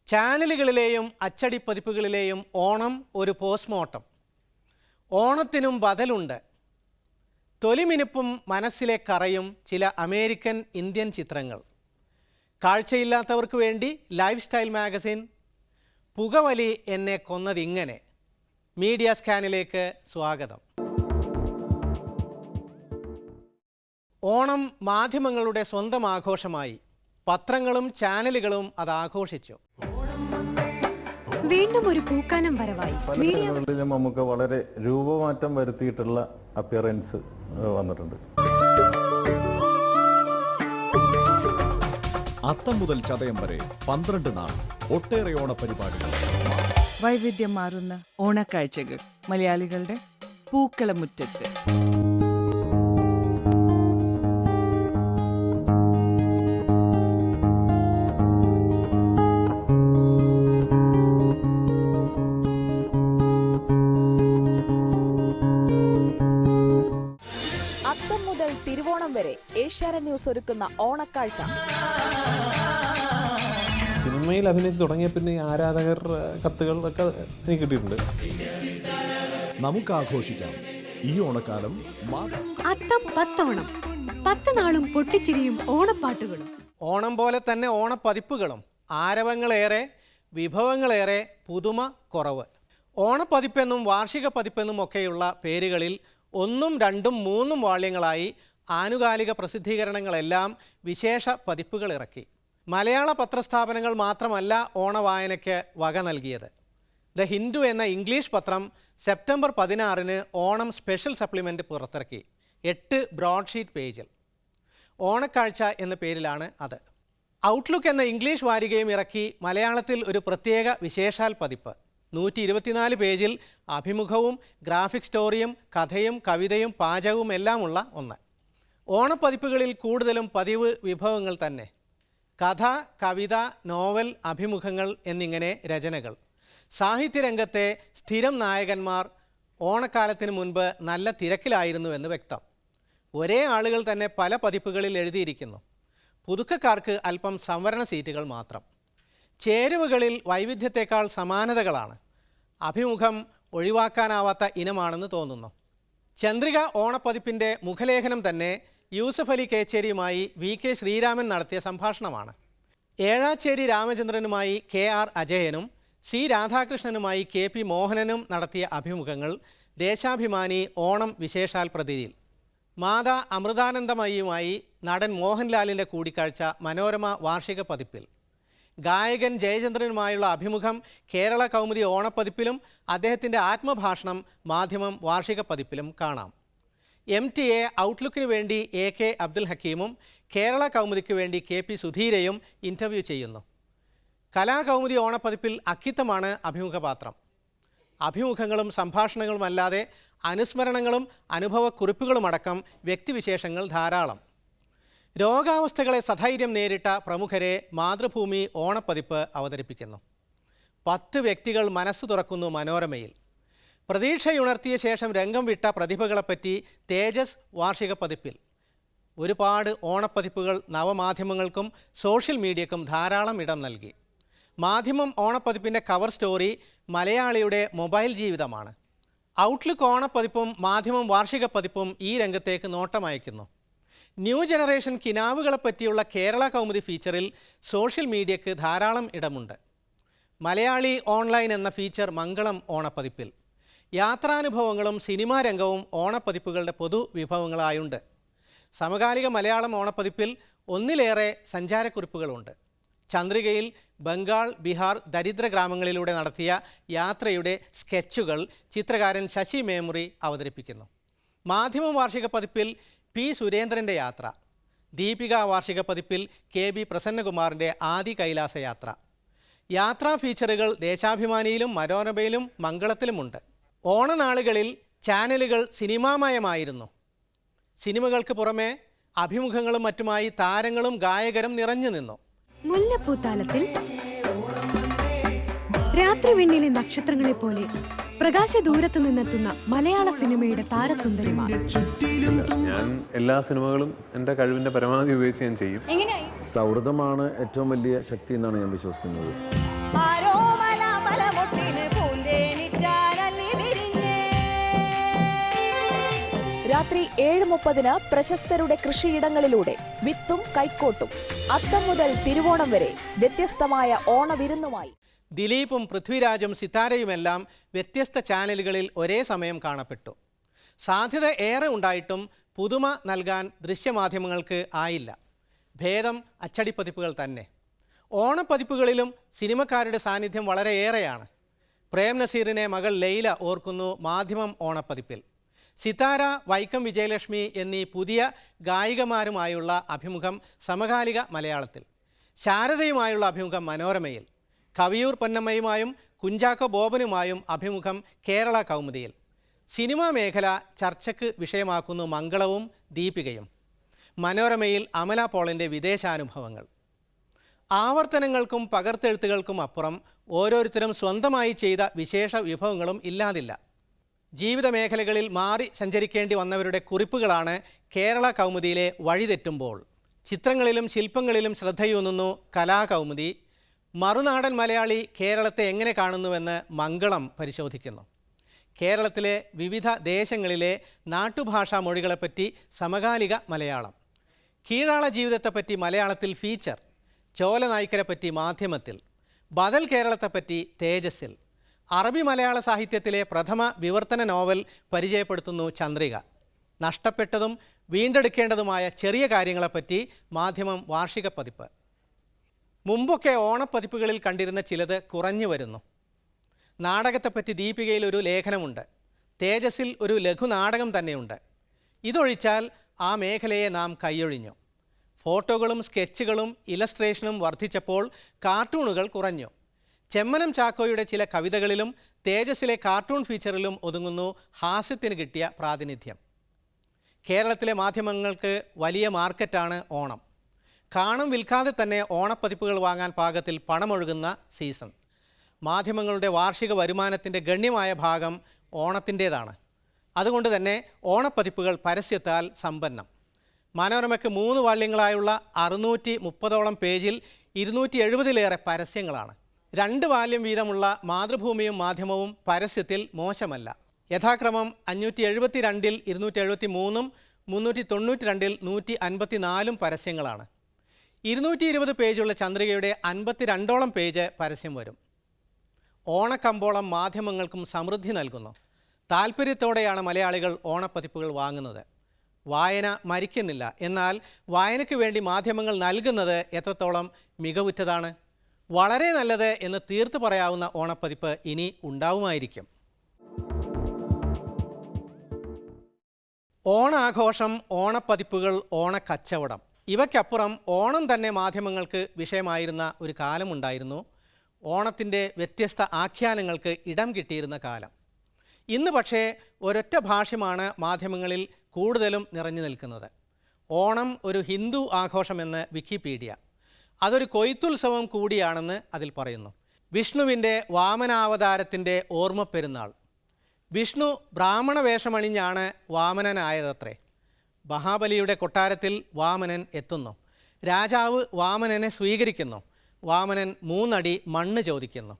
ചാനലുകളിലെയും അച്ചടിപ്പതിപ്പുകളിലെയും ഓണം ഒരു പോസ്റ്റ്മോർട്ടം. ഓണത്തിനും ബദലുണ്ട്. തൊലിമിനുപ്പും മനസ്സിലെ കറയും ചില അമേരിക്കൻ ഇന്ത്യൻ ചിത്രങ്ങൾ. കാഴ്ചയില്ലാത്തവർക്ക് വേണ്ടി ലൈഫ് സ്റ്റൈൽ മാഗസിൻ. പുകവലി എന്നെ കൊന്നതിങ്ങനെ. മീഡിയ സ്കാനിലേക്ക് സ്വാഗതം. ഓണം മാധ്യമങ്ങളുടെ സ്വന്തം ആഘോഷമായി. പത്രങ്ങളും ചാനലുകളും അത് ആഘോഷിച്ചു. വീണ്ടും ഒരു പൂക്കാലം വരവായി. മീഡിയകളിലും നമുക്ക് വളരെ രൂപമാറ്റം വരുത്തിയിട്ടുള്ള അപ്പിയറൻസ് വന്നിട്ടുണ്ട്. അത്തം മുതൽ ചതയം വരെ 12 നാൾ ഒട്ടേറെ ഓണപരിപാടികൾ. വൈവിധ്യം മാറുന്ന ഓണക്കാഴ്ചകൾ മലയാളികളുടെ പൂക്കളമുറ്റത്ത്. അത്തം മുതൽ തിരുവോണം വരെ ഏഷ്യാനെറ്റ് ന്യൂസ് ഒരുക്കുന്ന ഓണക്കാഴ്ച. സിനിമയിൽ അഭിനയിച്ച് തുടങ്ങിയ പിന്നെ ആരാധകർ കത്തുകളൊക്കെ എനിക്ക് കിട്ടിയിട്ടുണ്ട്. നമുക്ക് ആഘോഷിക്കാം ഈ ഓണക്കാലം. അത്തം 10 ഓണം, 10 നാളും പൊട്ടിച്ചിരിയും ഓണപ്പാട്ടുകളും. ഓണം പോലെ തന്നെ ഓണപ്പതിപ്പുകളും. ആരവങ്ങളേറെ, വിഭവങ്ങളേറെ, പുതുമ കുറവ്. ഓണപ്പതിപ്പെന്നും വാർഷിക പതിപ്പെന്നും ഒക്കെയുള്ള പേരുകളിൽ 1, 2, 3 വാള്യങ്ങളായി ആനുകാലിക പ്രസിദ്ധീകരണങ്ങളെല്ലാം വിശേഷ പതിപ്പുകൾ ഇറക്കി. മലയാള പത്രസ്ഥാപനങ്ങൾ മാത്രമല്ല ഓണവായനയ്ക്ക് വക നൽകിയത്. ദ ഹിന്ദു എന്ന ഇംഗ്ലീഷ് പത്രം സെപ്റ്റംബർ 16-ന് ഓണം സ്പെഷ്യൽ സപ്ലിമെൻ്റ് പുറത്തിറക്കി. 8 ബ്രോഡ്ഷീറ്റ് പേജിൽ. ഓണക്കാഴ്ച എന്ന പേരിലാണ് അത്. ഔട്ട്ലുക്ക് എന്ന ഇംഗ്ലീഷ് വാരികയും ഇറക്കി മലയാളത്തിൽ ഒരു പ്രത്യേക വിശേഷാൽ പതിപ്പ്. 124 പേജിൽ അഭിമുഖവും ഗ്രാഫിക് സ്റ്റോറിയും കഥയും കവിതയും പാചകവും എല്ലാമുള്ള ഒന്ന്. ഓണപ്പതിപ്പുകളിൽ കൂടുതലും പതിവ് വിഭവങ്ങൾ തന്നെ. കഥ, കവിത, നോവൽ, അഭിമുഖങ്ങൾ എന്നിങ്ങനെ രചനകൾ. സാഹിത്യരംഗത്തെ സ്ഥിരം നായകന്മാർ ഓണക്കാലത്തിന് മുൻപ് നല്ല തിരക്കിലായിരുന്നുവെന്ന് വ്യക്തം. ഒരേ ആളുകൾ തന്നെ പല പതിപ്പുകളിൽ എഴുതിയിരിക്കുന്നു. പുതുക്കക്കാർക്ക് അല്പം സംവരണ സീറ്റുകൾ മാത്രം. ചേരുവകളിൽ വൈവിധ്യത്തെക്കാൾ സമാനതകളാണ്. അഭിമുഖം ഒഴിവാക്കാനാവാത്ത ഇനമാണെന്ന് തോന്നുന്നു. ചന്ദ്രിക ഓണപ്പതിപ്പിൻ്റെ മുഖലേഖനം തന്നെ യൂസഫ് അലി കേച്ചേരിയുമായി VK ശ്രീരാമൻ നടത്തിയ സംഭാഷണമാണ്. ഏഴാച്ചേരി രാമചന്ദ്രനുമായി KR അജയനും C രാധാകൃഷ്ണനുമായി KP മോഹനനും നടത്തിയ അഭിമുഖങ്ങൾ ദേശാഭിമാനി ഓണം വിശേഷാൽ പ്രതിയിൽ. മാതാ അമൃതാനന്ദമയിയുമായി നടൻ മോഹൻലാലിൻ്റെ കൂടിക്കാഴ്ച മനോരമ വാർഷിക പതിപ്പിൽ. ഗായകൻ ജയചന്ദ്രനുമായുള്ള അഭിമുഖം കേരള കൗമുദി ഓണപ്പതിപ്പിലും അദ്ദേഹത്തിൻ്റെ ആത്മഭാഷണം മാധ്യമം വാർഷിക പതിപ്പിലും കാണാം. MTA ഔട്ട്ലുക്കിന് വേണ്ടി AK അബ്ദുൽ ഹക്കീമും കേരള കൗമുദിക്ക് വേണ്ടി KP സുധീരയും ഇൻ്റർവ്യൂ ചെയ്യുന്നു. കലാകൗമുദി ഓണപ്പതിപ്പിൽ അക്കിത്തമാണ് അഭിമുഖപാത്രം. അഭിമുഖങ്ങളും സംഭാഷണങ്ങളുമല്ലാതെ അനുസ്മരണങ്ങളും അനുഭവക്കുറിപ്പുകളുമടക്കം വ്യക്തിവിശേഷങ്ങൾ ധാരാളം. രോഗാവസ്ഥകളെ സധൈര്യം നേരിട്ട പ്രമുഖരെ മാതൃഭൂമി ഓണപ്പതിപ്പ് അവതരിപ്പിക്കുന്നു. 10 വ്യക്തികൾ മനസ്സ് തുറക്കുന്നു മനോരമയിൽ. പ്രതീക്ഷയുണർത്തിയ ശേഷം രംഗം വിട്ട പ്രതിഭകളെപ്പറ്റി തേജസ് വാർഷിക പതിപ്പിൽ. ഒരുപാട് ഓണപ്പതിപ്പുകൾ നവമാധ്യമങ്ങൾക്കും സോഷ്യൽ മീഡിയക്കും ധാരാളം ഇടം നൽകി. മാധ്യമം ഓണപ്പതിപ്പിൻ്റെ കവർ സ്റ്റോറി മലയാളിയുടെ മൊബൈൽ ജീവിതമാണ്. ഔട്ട്ലുക്ക് ഓണപ്പതിപ്പും മാധ്യമം വാർഷിക പതിപ്പും ഈ രംഗത്തേക്ക് നോട്ടമയക്കുന്നു. ന്യൂ ജനറേഷൻ കിനാവുകളെപ്പറ്റിയുള്ള കേരള കൗമുദി ഫീച്ചറിൽ സോഷ്യൽ മീഡിയയ്ക്ക് ധാരാളം ഇടമുണ്ട്. മലയാളി ഓൺലൈൻ എന്ന ഫീച്ചർ മംഗളം ഓണപ്പതിപ്പിൽ. യാത്രാനുഭവങ്ങളും സിനിമാ രംഗവും ഓണപ്പതിപ്പുകളുടെ പൊതുവിഭവങ്ങളായുണ്ട്. സമകാലിക മലയാളം ഓണപ്പതിപ്പിൽ 1-ലേറെ സഞ്ചാരക്കുറിപ്പുകളുണ്ട്. ചന്ദ്രികയിൽ ബംഗാൾ, ബീഹാർ ദരിദ്ര ഗ്രാമങ്ങളിലൂടെ നടത്തിയ യാത്രയുടെ സ്കെച്ചുകൾ ചിത്രകാരൻ ശശി മേമുറി അവതരിപ്പിക്കുന്നു. മാധ്യമം വാർഷിക പതിപ്പിൽ P സുരേന്ദ്രൻ്റെ യാത്ര. ദീപിക വാർഷിക പതിപ്പിൽ KB പ്രസന്നകുമാറിൻ്റെ ആദി കൈലാസ യാത്ര. യാത്രാ ഫീച്ചറുകൾ ദേശാഭിമാനിയിലും മനോരമയിലും മംഗളത്തിലുമുണ്ട്. ഓണനാളുകളിൽ ചാനലുകൾ സിനിമാമയമായിരുന്നു. സിനിമകൾക്ക് പുറമെ അഭിമുഖങ്ങളും മറ്റുമായി താരങ്ങളും ഗായകരും നിറഞ്ഞു നിന്നു. മുല്ലപ്പൂത്താലത്തിൽ രാത്രി വെണ്ണിലെ നക്ഷത്രങ്ങളെ പോലെ പ്രകാശദൂരത്ത് നിന്നെത്തുന്ന മലയാള സിനിമയുടെ താരസുന്ദരിമാർ. ഞാൻ എല്ലാ സിനിമകളും എൻ്റെ കഴിവിൻ്റെ പരമാവധി ഉപയോഗിച്ച് ഞാൻ ചെയ്യും. സൗഹൃദമാണ് ഏറ്റവും വലിയ ശക്തി എന്നാണ് ഞാൻ വിശ്വസിക്കുന്നത്. രാത്രി 7:30 പ്രശസ്തരുടെ കൃഷിയിടങ്ങളിലൂടെ വിത്തും കൈക്കോട്ടും. അത്തം മുതൽ തിരുവോണം വരെ വ്യത്യസ്തമായ ഓണവിരുന്നുമായി ദിലീപും പൃഥ്വിരാജും സിത്താരയുമെല്ലാം വ്യത്യസ്ത ചാനലുകളിൽ ഒരേ സമയം കാണപ്പെട്ടു. സാധ്യത ഏറെ ഉണ്ടായിട്ടും പുതുമ നൽകാൻ ദൃശ്യമാധ്യമങ്ങൾക്ക് ആയില്ല. ഭേദം അച്ചടിപ്പതിപ്പുകൾ തന്നെ. ഓണപ്പതിപ്പുകളിലും സിനിമക്കാരുടെ സാന്നിധ്യം വളരെയേറെയാണ്. പ്രേം നസീറിനെ മകൾ ലൈല ഓർക്കുന്നു മാധ്യമം ഓണപ്പതിപ്പിൽ. സിതാര, വൈക്കം വിജയലക്ഷ്മി എന്നീ പുതിയ ഗായികമാരുമായുള്ള അഭിമുഖം സമകാലിക മലയാളത്തിൽ. ശാരദയുമായുള്ള അഭിമുഖം മനോരമയിൽ. കവിയൂർ പൊന്നമ്മയുമായും കുഞ്ചാക്കോ ബോബനുമായും അഭിമുഖം കേരള കൗമുദിയിൽ. സിനിമാ മേഖല ചർച്ചയ്ക്ക് വിഷയമാക്കുന്നു മംഗളവും ദീപികയും. മനോരമയിൽ അമല പോളിൻ്റെ വിദേശാനുഭവങ്ങൾ. ആവർത്തനങ്ങൾക്കും പകർത്തെഴുത്തുകൾക്കും അപ്പുറം ഓരോരുത്തരും സ്വന്തമായി ചെയ്ത വിശേഷ വിഭവങ്ങളും ഇല്ലാതില്ല. ജീവിത മേഖലകളിൽ മാറി സഞ്ചരിക്കേണ്ടി വന്നവരുടെ കുറിപ്പുകളാണ് കേരള കൗമുദിയിലെ വഴിതെറ്റുമ്പോൾ. ചിത്രങ്ങളിലും ശില്പങ്ങളിലും ശ്രദ്ധയൂന്നുന്നു കലാകൗമുദി. മറുനാടൻ മലയാളി കേരളത്തെ എങ്ങനെ കാണുന്നുവെന്ന് മംഗളം പരിശോധിക്കുന്നു. കേരളത്തിലെ വിവിധ ദേശങ്ങളിലെ നാട്ടുഭാഷാ മൊഴികളെപ്പറ്റി സമകാലിക മലയാളം. കീഴാള ജീവിതത്തെപ്പറ്റി മലയാളത്തിൽ ഫീച്ചർ. ചോല നായ്ക്കരെപ്പറ്റി മാധ്യമത്തിൽ. ബദൽ കേരളത്തെപ്പറ്റി തേജസ്സിൽ. അറബി മലയാള സാഹിത്യത്തിലെ പ്രഥമ വിവർത്തന നോവൽ പരിചയപ്പെടുത്തുന്നു ചന്ദ്രിക. നഷ്ടപ്പെട്ടതും വീണ്ടെടുക്കേണ്ടതുമായ ചെറിയ കാര്യങ്ങളെപ്പറ്റി മാധ്യമം വാർഷിക പതിപ്പ്. മുമ്പൊക്കെ ഓണപ്പതിപ്പുകളിൽ കണ്ടിരുന്ന ചിലത് കുറഞ്ഞു വരുന്നു. നാടകത്തെപ്പറ്റി ദീപികയിൽ ഒരു ലേഖനമുണ്ട്. തേജസ്സിൽ ഒരു ലഘുനാടകം തന്നെയുണ്ട്. ഇതൊഴിച്ചാൽ ആ മേഖലയെ നാം കൈയൊഴിഞ്ഞു. ഫോട്ടോകളും സ്കെച്ചുകളും ഇലസ്ട്രേഷനും വർദ്ധിച്ചപ്പോൾ കാർട്ടൂണുകൾ കുറഞ്ഞു. ചെമ്മനം ചാക്കോയുടെ ചില കവിതകളിലും തേജസ്സിലെ കാർട്ടൂൺ ഫീച്ചറിലും ഒതുങ്ങുന്നു ഹാസ്യത്തിന് കിട്ടിയ പ്രാതിനിധ്യം. കേരളത്തിലെ മാധ്യമങ്ങൾക്ക് വലിയ മാർക്കറ്റാണ് ഓണം. കാണം വിൽക്കാതെ തന്നെ ഓണപ്പതിപ്പുകൾ വാങ്ങാൻ പാകത്തിൽ പണമൊഴുകുന്ന സീസൺ. മാധ്യമങ്ങളുടെ വാർഷിക വരുമാനത്തിൻ്റെ ഗണ്യമായ ഭാഗം ഓണത്തിൻ്റേതാണ്. അതുകൊണ്ട് തന്നെ ഓണപ്പതിപ്പുകൾ പരസ്യത്താൽ സമ്പന്നം. മനോരമയ്ക്ക് 3 വാല്യങ്ങളായുള്ള 630ഓളം പേജിൽ 270-ലേറെ പരസ്യങ്ങളാണ്. 2 വാല്യം വീതമുള്ള മാതൃഭൂമിയും മാധ്യമവും പരസ്യത്തിൽ മോശമല്ല. യഥാക്രമം 572-ൽ 273-ഉം 392-ൽ 154-ഉം പരസ്യങ്ങളാണ്. 220 പേജുള്ള ചന്ദ്രികയുടെ 52ഓളം പേജ് പരസ്യം വരും. ഓണക്കമ്പോളം മാധ്യമങ്ങൾക്കും സമൃദ്ധി നൽകുന്നു. താൽപ്പര്യത്തോടെയാണ് മലയാളികൾ ഓണപ്പതിപ്പുകൾ വാങ്ങുന്നത്. വായന മരിക്കുന്നില്ല. എന്നാൽ വായനയ്ക്ക് വേണ്ടി മാധ്യമങ്ങൾ നൽകുന്നത് എത്രത്തോളം മികവുറ്റതാണ്. വളരെ നല്ലത് എന്ന് തീർത്ത് പറയാവുന്ന ഓണപ്പതിപ്പ് ഇനി ഉണ്ടാവുമായിരിക്കും. ഓണാഘോഷം, ഓണപ്പതിപ്പുകൾ, ഓണക്കച്ചവടം ഇവയ്ക്കപ്പുറം ഓണം തന്നെ മാധ്യമങ്ങൾക്ക് വിഷയമായിരുന്ന ഒരു കാലമുണ്ടായിരുന്നു. ഓണത്തിൻ്റെ വ്യത്യസ്ത ആഖ്യാനങ്ങൾക്ക് ഇടം കിട്ടിയിരുന്ന കാലം. ഇന്ന് പക്ഷേ ഒരൊറ്റ ഭാഷ്യമാണ് മാധ്യമങ്ങളിൽ കൂടുതലും നിറഞ്ഞു നിൽക്കുന്നത്. ഓണം ഒരു ഹിന്ദു ആഘോഷമെന്ന് വിക്കിപീഡിയ. അതൊരു കൊയ്ത്തുത്സവം കൂടിയാണെന്ന് അതിൽ പറയുന്നു. വിഷ്ണുവിൻ്റെ വാമനാവതാരത്തിൻ്റെ ഓർമ്മ പെരുന്നാൾ. വിഷ്ണു ബ്രാഹ്മണ വേഷമണിഞ്ഞാണ് വാമനനായതത്രേ. മഹാബലിയുടെ കൊട്ടാരത്തിൽ വാമനൻ എത്തുന്നു. രാജാവ് വാമനനെ സ്വീകരിക്കുന്നു. വാമനൻ 3 അടി മണ്ണ് ചോദിക്കുന്നു.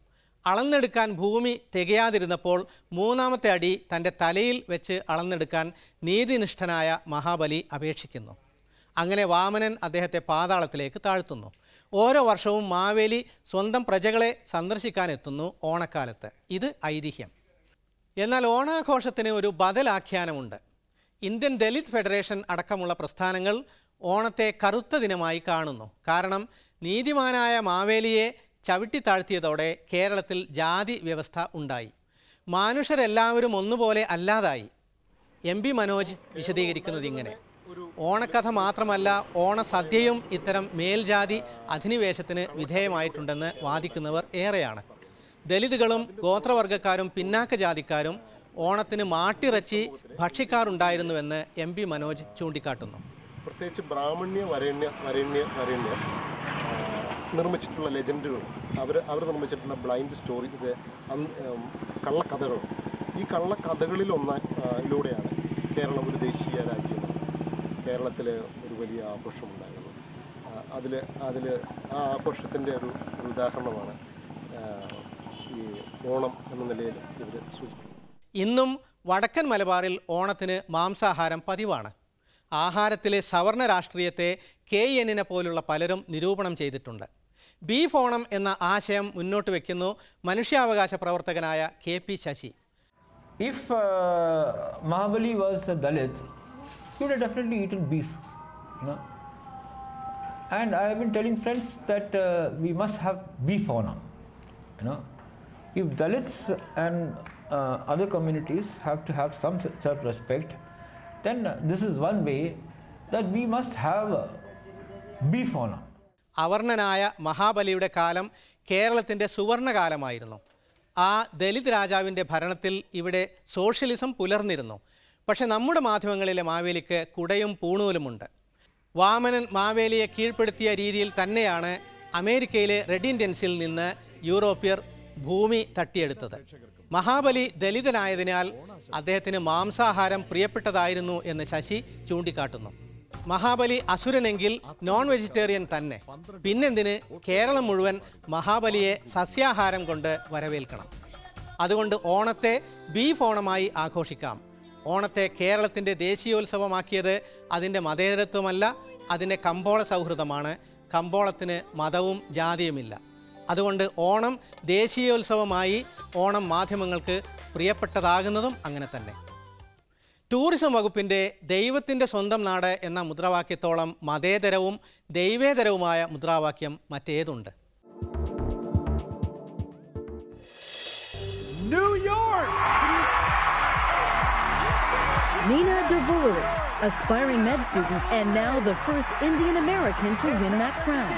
അളന്നെടുക്കാൻ ഭൂമി തികയാതിരുന്നപ്പോൾ 3ാമത്തെ അടി തൻ്റെ തലയിൽ വെച്ച് അളന്നെടുക്കാൻ നീതിനിഷ്ഠനായ മഹാബലി അപേക്ഷിക്കുന്നു. അങ്ങനെ വാമനൻ അദ്ദേഹത്തെ പാതാളത്തിലേക്ക് താഴ്ത്തുന്നു. ഓരോ വർഷവും മാവേലി സ്വന്തം പ്രജകളെ സന്ദർശിക്കാനെത്തുന്നു ഓണക്കാലത്ത്. ഇത് ഐതിഹ്യം. എന്നാൽ ഓണാഘോഷത്തിന് ഒരു ബദലാഖ്യാനമുണ്ട്. ഇന്ത്യൻ ദലിത് ഫെഡറേഷൻ അടക്കമുള്ള പ്രസ്ഥാനങ്ങൾ ഓണത്തെ കറുത്ത ദിനമായി കാണുന്നു. കാരണം നീതിമാനായ മാവേലിയെ ചവിട്ടിത്താഴ്ത്തിയതോടെ കേരളത്തിൽ ജാതി വ്യവസ്ഥ ഉണ്ടായി. മനുഷ്യരെല്ലാവരും ഒന്നുപോലെ അല്ലാതായി. MP മനോജ് വിശദീകരിക്കുന്നത് ഇങ്ങനെ: ഓണക്കഥ മാത്രമല്ല, ഓണസദ്യയും ഇത്തരം മേൽജാതി അധിനിവേശത്തിന് വിധേയമായിട്ടുണ്ടെന്ന് വാദിക്കുന്നവർ ഏറെയാണ്. ദലിതുകളും ഗോത്രവർഗ്ഗക്കാരും പിന്നാക്ക ജാതിക്കാരും ഓണത്തിന് മാട്ടിറച്ചി ഭക്ഷിക്കാറുണ്ടായിരുന്നുവെന്ന് MP മനോജ് ചൂണ്ടിക്കാട്ടുന്നു. പ്രത്യേകിച്ച് ബ്രാഹ്മണ്യ വരേണ്യ നിർമ്മിച്ചിട്ടുള്ള ലെജൻഡുകൾ, അവർ നിർമ്മിച്ചിട്ടുള്ള ബ്ലൈൻഡ് സ്റ്റോറി, ഇത് കള്ളക്കഥകൾ. ഈ കള്ളക്കഥകളിലൂടെയാണ് കേരളം ഒരു ദേശീയ രാജ്യം. കേരളത്തിൽ ഒരു വലിയ ആഘോഷമുണ്ടായിരുന്നു. അതിൽ ആ ആഘോഷത്തിൻ്റെ ഒരു ഉദാഹരണമാണ് ഈ ഓണം എന്ന നിലയിൽ ഇവർ സൂചിപ്പിക്കുന്നത്. ഇന്നും വടക്കൻ മലബാറിൽ ഓണത്തിന് മാംസാഹാരം പതിവാണ്. ആഹാരത്തിലെ സവർണ രാഷ്ട്രീയത്തെ KN പോലുള്ള പലരും നിരൂപണം ചെയ്തിട്ടുണ്ട്. ബീഫ് ഓണം എന്ന ആശയം മുന്നോട്ട് വയ്ക്കുന്നു മനുഷ്യാവകാശ പ്രവർത്തകനായ KP Sasi. If Mahabali was a Dalit, he would have definitely eaten beef, you know. And I have been telling friends that we must have beef Onam, you know. If Dalits and other communities have to have some self-respect, then this is one way that we must have beef Onam. അവർണനായ മഹാബലിയുടെ കാലം കേരളത്തിൻ്റെ സുവർണകാലമായിരുന്നു. ആ ദലിത് രാജാവിൻ്റെ ഭരണത്തിൽ ഇവിടെ socialism പുലർന്നിരുന്നു. പക്ഷെ നമ്മുടെ മാധ്യമങ്ങളിലെ മാവേലിക്ക് കുടയും പൂണൂലുമുണ്ട്. വാമനൻ മാവേലിയെ കീഴ്പ്പെടുത്തിയ രീതിയിൽ തന്നെയാണ് അമേരിക്കയിലെ റെഡ് ഇന്ത്യൻസിൽ നിന്ന് യൂറോപ്യർ ഭൂമി തട്ടിയെടുത്തത്. മഹാബലി ദലിതനായതിനാൽ അദ്ദേഹത്തിന് മാംസാഹാരം പ്രിയപ്പെട്ടതായിരുന്നു എന്ന് ശശി ചൂണ്ടിക്കാട്ടുന്നു. മഹാബലി അസുരനെങ്കിൽ നോൺ വെജിറ്റേറിയൻ തന്നെ. പിന്നെന്തിന് കേരളം മുഴുവൻ മഹാബലിയെ സസ്യാഹാരം കൊണ്ട് വരവേൽക്കണം? അതുകൊണ്ട് ഓണത്തെ ബീഫ് ഓണമായി ആഘോഷിക്കാം. ഓണത്തെ കേരളത്തിൻ്റെ ദേശീയോത്സവമാക്കിയത് അതിൻ്റെ മതേതരത്വമല്ല, അതിൻ്റെ കമ്പോള സൗഹൃദമാണ്. കമ്പോളത്തിന് മതവും ജാതിയുമില്ല. അതുകൊണ്ട് ഓണം ദേശീയോത്സവമായി ഓണം മാധ്യമങ്ങൾക്ക് പ്രിയപ്പെട്ടതാകുന്നതും അങ്ങനെ തന്നെ. ടൂറിസം വകുപ്പിൻ്റെ ദൈവത്തിൻ്റെ സ്വന്തം നാട് എന്ന മുദ്രാവാക്യത്തോളം മതേതരവും ദൈവേതരവുമായ മുദ്രാവാക്യം മറ്റേതുണ്ട്? New York! Nina Devore, aspiring med student and now the first Indian American to win that crown.